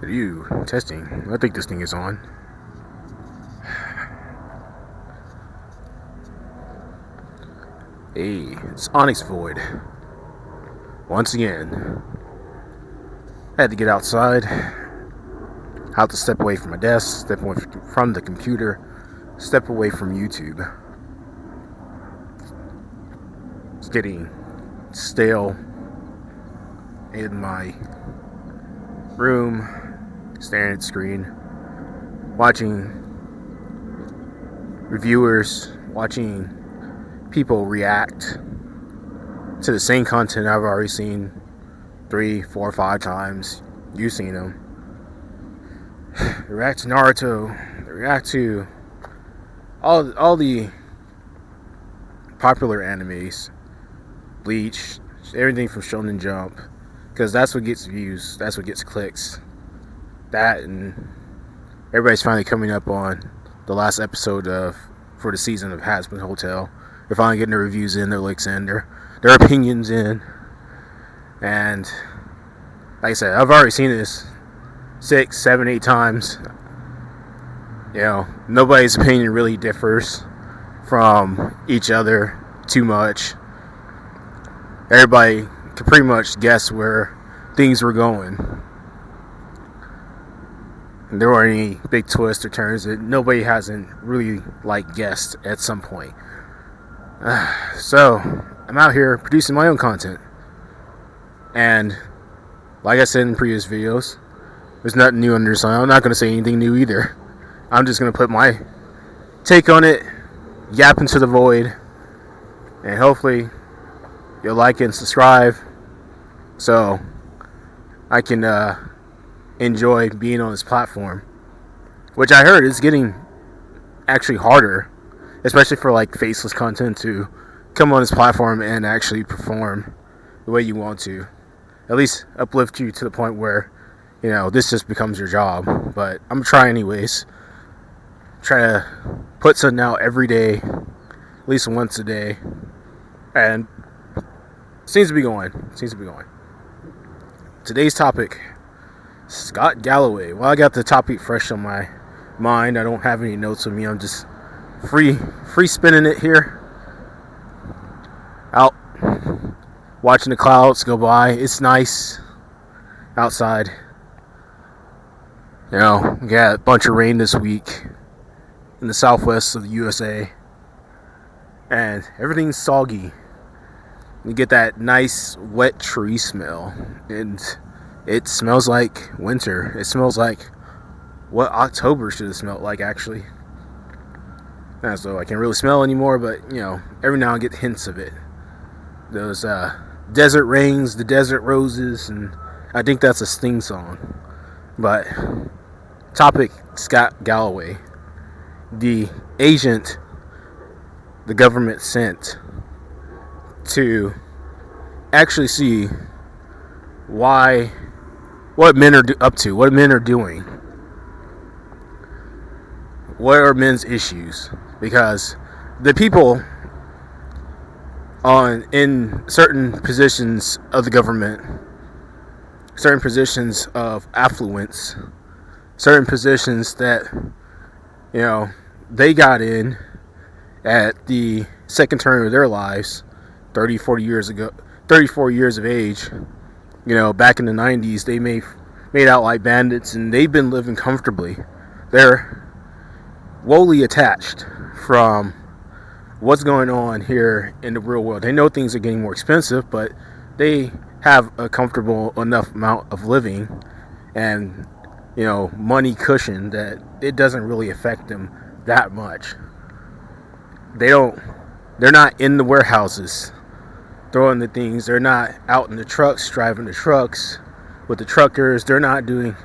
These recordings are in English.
You testing. I think this thing is on. Hey, it's Onyx Void. Once again, I had to get outside. I have to step away from my desk, step away from the computer, step away from YouTube. It's getting stale in my room, staring at the screen, watching reviewers, watching people react to the same content I've already seen 3, 4, 5 times. You've seen them. They react to Naruto. They react to all the popular animes, Bleach, everything from Shonen Jump, because that's what gets views, that's what gets clicks. That, and everybody's finally coming up on the last episode for the season of Hazbin Hotel. They're finally getting their reviews in, their licks in, their opinions in. And like I said, I've already seen this 6, 7, 8 times. You know, nobody's opinion really differs from each other too much. Everybody could pretty much guess where things were going. And there weren't any big twists or turns that nobody hasn't really guessed at some point. So I'm out here producing my own content, and like I said in previous videos, there's nothing new under the sun. I'm not going to say anything new either. I'm just going to put my take on it, yap into the void, and hopefully you'll like and subscribe so I can enjoy being on this platform, which I heard is getting actually harder, especially for faceless content, to come on this platform and actually perform the way you want to. At least uplift you to the point where, you know, this just becomes your job. But I'm trying anyways. Try to put something out every day, at least once a day. And seems to be going. Today's topic, Scott Gallaway. Well, I got the topic fresh on my mind. I don't have any notes with me. I'm just free spinning it here. Out watching the clouds go by. It's nice outside. You know, we got a bunch of rain this week in the southwest of the USA, and everything's soggy. You get that nice wet tree smell, and it smells like winter. It smells like what October should have smelled like, actually. And so I can't really smell anymore, but you know, every now and I get hints of it. Those desert rains, the desert roses, and I think that's a Sting song. But topic, Scott Gallaway, the agent the government sent to actually see what men are up to, what men are doing, what are men's issues, because the people in certain positions of the government, certain positions of affluence, certain positions that, you know, they got in at the second term of their lives, 34 years of age. You know, back in the 90s, they made out like bandits, and they've been living comfortably. They're woefully attached from what's going on here in the real world. They know things are getting more expensive, but they have a comfortable enough amount of living and, you know, money cushion that it doesn't really affect them that much. They're not in the warehouses throwing the things. They're not out in the trucks driving the trucks with the truckers. They're not doing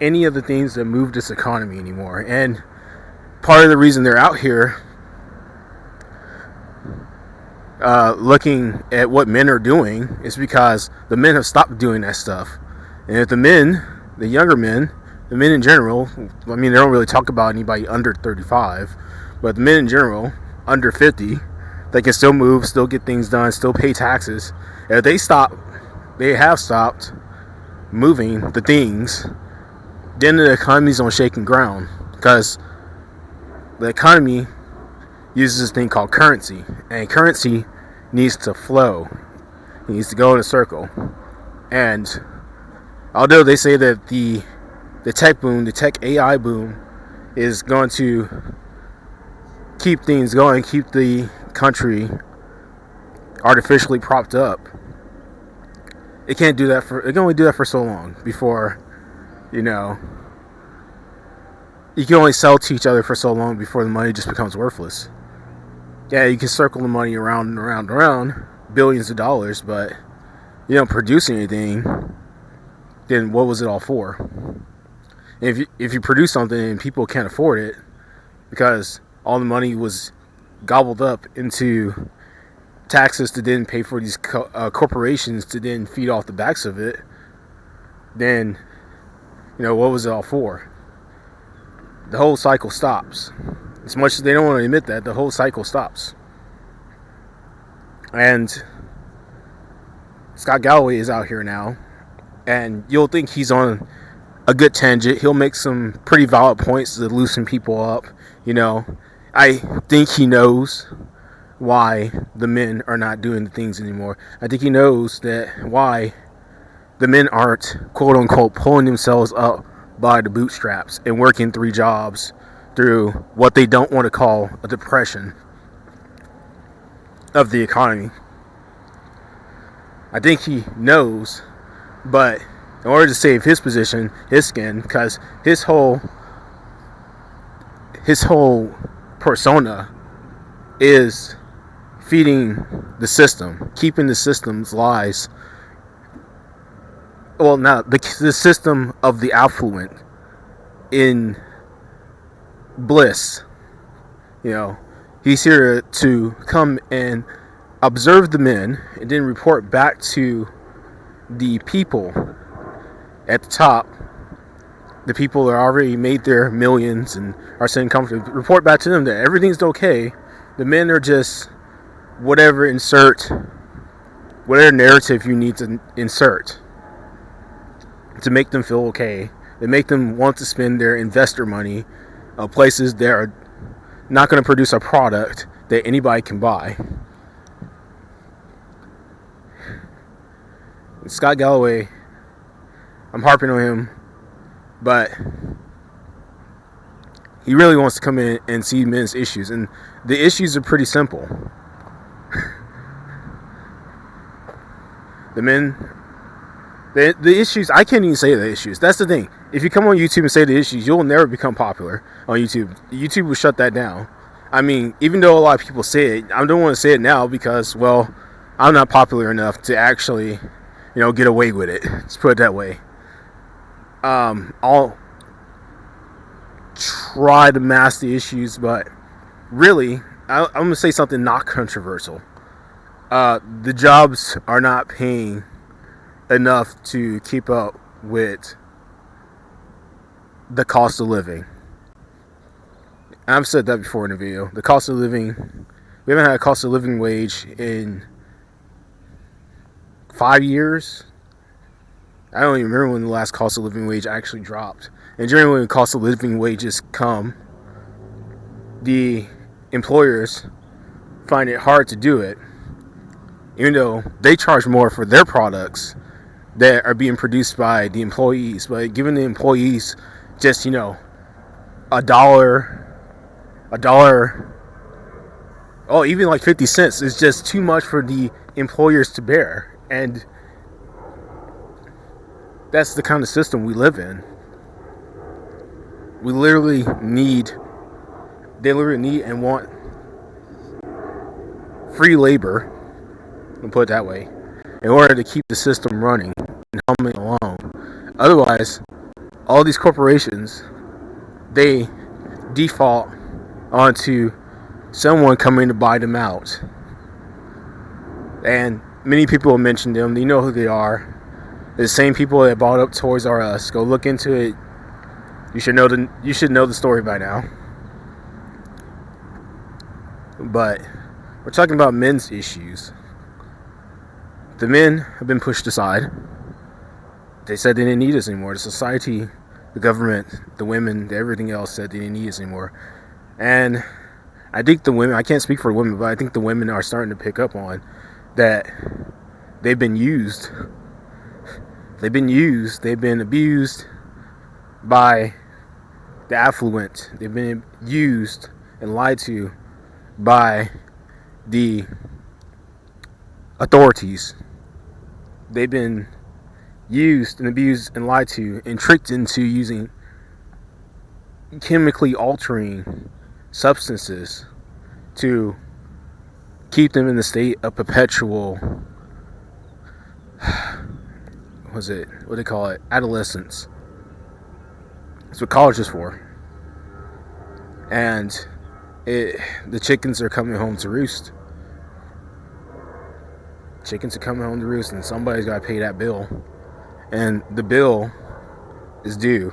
any of the things that move this economy anymore. And part of the reason they're out here looking at what men are doing is because the men have stopped doing that stuff. And if the younger men, the men in general, I mean, they don't really talk about anybody under 35, but the men in general, under 50, they can still move, still get things done, still pay taxes. If they have stopped moving the things then the economy's on shaking ground because the economy uses this thing called currency, and currency needs to flow. It needs to go in a circle. And although they say that the tech boom, the tech AI boom, is going to keep things going, keep the country artificially propped up, it can't do that it can only do that for so long before, you can only sell to each other for so long before the money just becomes worthless. Yeah, you can circle the money around and around and around, billions of dollars, but you don't produce anything, then what was it all for? If you produce something and people can't afford it because all the money was gobbled up into taxes to then pay for these corporations to then feed off the backs of it, then what was it all for? The whole cycle stops. As much as they don't want to admit that, the whole cycle stops. And Scott Gallaway is out here now, and you'll think he's on a good tangent. He'll make some pretty valid points to loosen people up. I think he knows why the men are not doing the things anymore. I think he knows that why the men aren't, quote unquote, pulling themselves up by the bootstraps and working 3 jobs through what they don't want to call a depression of the economy. I think he knows, but in order to save his position, his skin, because his whole persona is feeding the system, keeping the system's lies. Well, now the system of the affluent in bliss. He's here to come and observe the men and then report back to the people at the top, the people that already made their millions and are sitting comfortably. Report back to them that everything's okay. The men are just whatever narrative you need to insert to make them feel okay, to make them want to spend their investor money places that are not going to produce a product that anybody can buy. Scott Gallaway, I'm harping on him, but he really wants to come in and see men's issues, and the issues are pretty simple. The issues, I can't even say the issues. That's the thing. If you come on YouTube and say the issues, you'll never become popular on YouTube. YouTube will shut that down. I mean, even though a lot of people say it, I don't want to say it now because, well, I'm not popular enough to actually, get away with it. Let's put it that way. I'll try to mask the issues, but really, I'm going to say something not controversial. The jobs are not paying enough to keep up with the cost of living. I've said that before in the video. The cost of living, we haven't had a cost of living wage in 5 years. I don't even remember when the last cost of living wage actually dropped. And generally when the cost of living wages come, the employers find it hard to do it, even though they charge more for their products that are being produced by the employees. But giving the employees just, $1, oh, even like 50 cents is just too much for the employers to bear. And that's the kind of system we live in. They literally need and want free labor, I'll put it that way, in order to keep the system running and humming along. Otherwise, all these corporations, they default onto someone coming to buy them out. And many people have mentioned them. You know who they are. They're the same people that bought up Toys R Us. Go look into it. You should know the story by now. But we're talking about men's issues. The men have been pushed aside. They said they didn't need us anymore. The society the government, the women, everything else that they didn't need us anymore. And I think the women, I can't speak for women, but I think the women are starting to pick up on that they've been used. They've been abused by the affluent. They've been used and lied to by the authorities. They've been used and abused and lied to and tricked into using chemically altering substances to keep them in the state of perpetual, what do they call it, adolescence. That's what college is for. And the chickens are coming home to roost. Chickens are coming home to roost, and somebody's got to pay that bill. And the bill is due.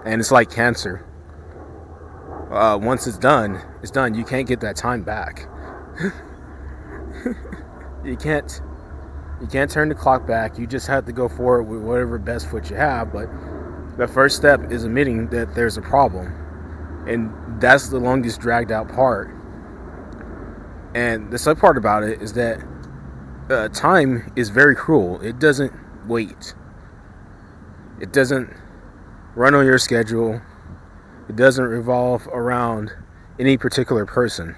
And it's like cancer. Once it's done, it's done. You can't get that time back. You can't turn the clock back. You just have to go forward with whatever best foot you have. But the first step is admitting that there's a problem. And that's the longest dragged out part. And the sad part about it is that time is very cruel. It doesn't wait. It doesn't run on your schedule. It doesn't revolve around any particular person.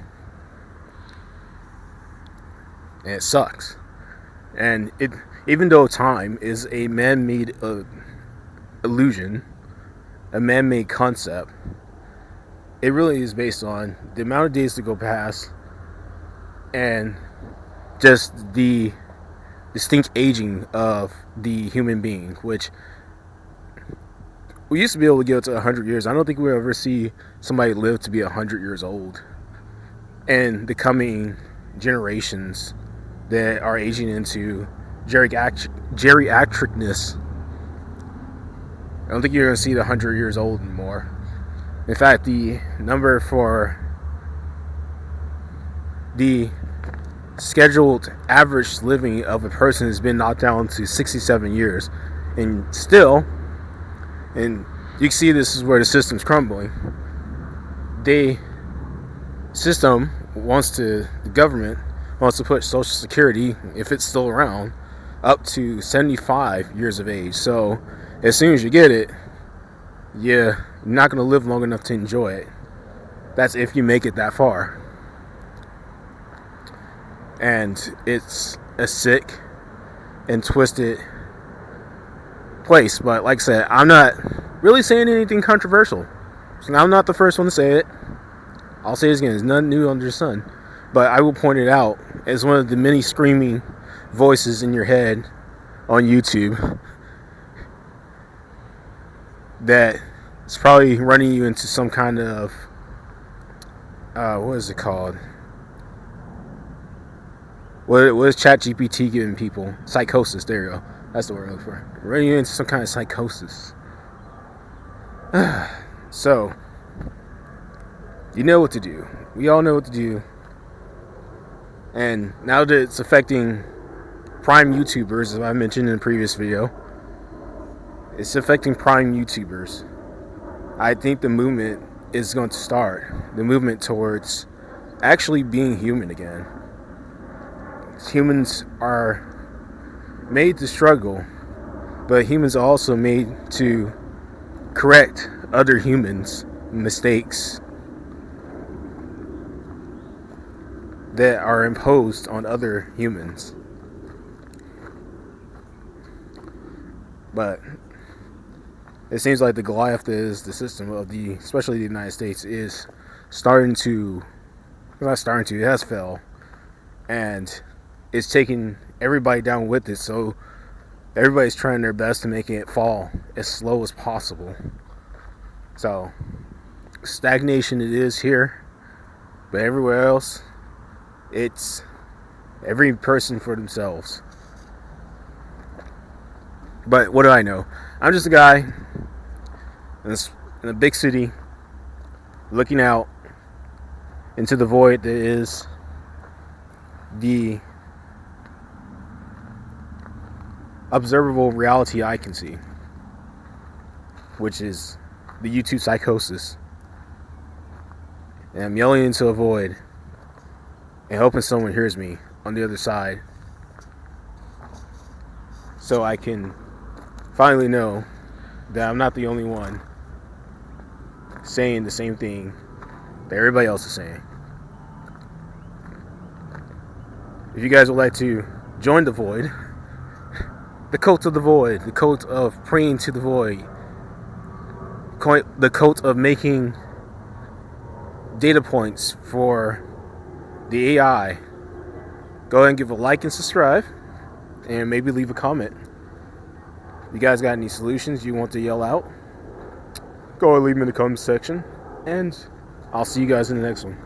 And it sucks. And even though time is a man-made illusion, a man-made concept, it really is based on the amount of days to go past and just the distinct aging of the human being, which we used to be able to get to 100 years. I don't think we'll ever see somebody live to be 100 years old. And the coming generations that are aging into geriatricness, I don't think you're going to see the 100 years old anymore. In fact, the number for the scheduled average living of a person has been knocked down to 67 years. And still, and you can see this is where the system's crumbling. The government wants to put Social Security, if it's still around, up to 75 years of age. So as soon as you get it, you're not going to live long enough to enjoy it. That's if you make it that far. And it's a sick and twisted place. But like I said, I'm not really saying anything controversial. So I'm not the first one to say it. I'll say it again. There's nothing new under the sun. But I will point it out as one of the many screaming voices in your head on YouTube that is probably running you into some kind of what is it called? What is ChatGPT giving people? Psychosis. There you go. That's the word I'm looking for. Running you into some kind of psychosis. So, you know what to do. We all know what to do. And now that it's affecting prime YouTubers, as I mentioned in a previous video, it's affecting prime YouTubers. I think the movement is going to start. The movement towards actually being human again. Humans are made to struggle, but humans are also made to correct other humans' mistakes that are imposed on other humans. But it seems like the Goliath that is the system of especially the United States, is it has fell, and it's taking everybody down with it. So everybody's trying their best to make it fall as slow as possible. So stagnation it is here, but everywhere else, it's every person for themselves. But what do I know? I'm just a guy in a big city looking out into the void that is the observable reality I can see. which is the YouTube psychosis. And I'm yelling into a void and hoping someone hears me on the other side, so I can finally know that I'm not the only one saying the same thing that everybody else is saying. If you guys would like to join the void, the cult of the void, the cult of praying to the void, the cult of making data points for the AI, go ahead and give a like and subscribe, and maybe leave a comment. If you guys got any solutions you want to yell out, go ahead and leave them in the comment section, and I'll see you guys in the next one.